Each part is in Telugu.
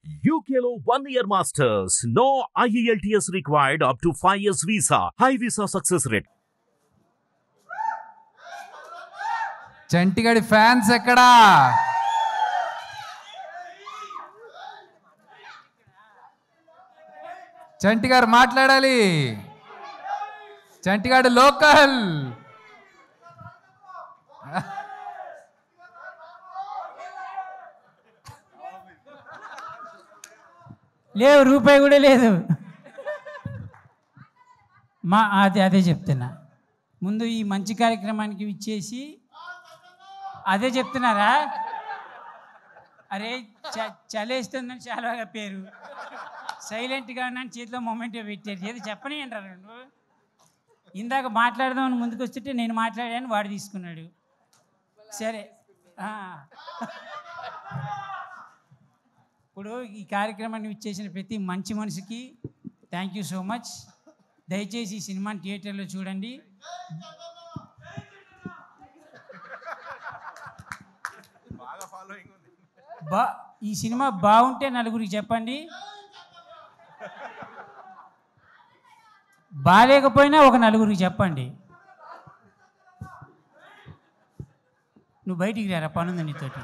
UKLO 1 year masters. No IELTS required up to 5 years visa. High visa success rate. చంటిగాడి ఫ్యాన్స్ ఎక్కడా? చంటిగారు మాట్లాడాలి. చంటిగాడు లోకల్. లేవు, రూపాయి కూడా లేదు. అదే చెప్తున్నా. ముందు ఈ మంచి కార్యక్రమానికి ఇచ్చేసి అదే చెప్తున్నారా? అరే చలేస్తుందని చాలా పేరు, సైలెంట్గా ఉన్నాను, చేతిలో మొమెంట్ పెట్టారు. ఏదో చెప్పని అంటారు. ఇందాక మాట్లాడదామని ముందుకు వస్తుంటే నేను మాట్లాడాను, వాడు తీసుకున్నాడు. సరే, ఇప్పుడు ఈ కార్యక్రమాన్ని ఇచ్చేసిన ప్రతి మంచి మనిషికి థ్యాంక్ యూ సో మచ్. దయచేసి ఈ సినిమాని థియేటర్లో చూడండి. ఈ సినిమా బాగుంటే నలుగురికి చెప్పండి, బాగాలేకపోయినా ఒక నలుగురికి చెప్పండి. నువ్వు బయటికి రారా, పనుంది నీతోటి.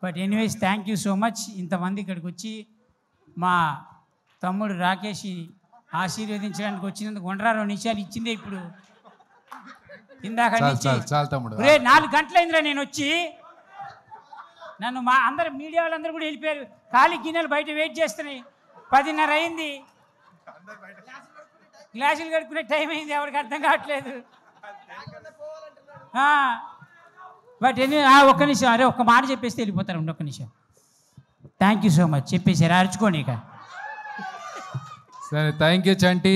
But anyways thank you so much. ఇంతమంది ఇక్కడికి వచ్చి మా తమ్ముడు రాకేష్ ఆశీర్వదించడానికి వచ్చినందుకు 2 నిమిషాలు ఇచ్చిందే. ఇప్పుడు ఇందాక 4 గంటలైందిరా నేను వచ్చి. నన్ను మా అందరు మీడియా వాళ్ళందరూ కూడా వెళ్ళిపోయారు. ఖాళీ గిన్నెలు బయట వెయిట్ చేస్తున్నాయి. 10:30 అయింది. గ్లాసులు కడుక్కునే టైం అయింది. ఎవరికి అర్థం కావట్లేదు. బట్ ఒక్క నిమిషం, అరే ఒక్క మాట చెప్పేస్తే వెళ్ళిపోతారు. ఒక్క నిమిషం. థ్యాంక్ యూ సో మచ్ చెప్పేసారు, అరుచుకోండి ఇక. సరే, థ్యాంక్ యూ చంటి.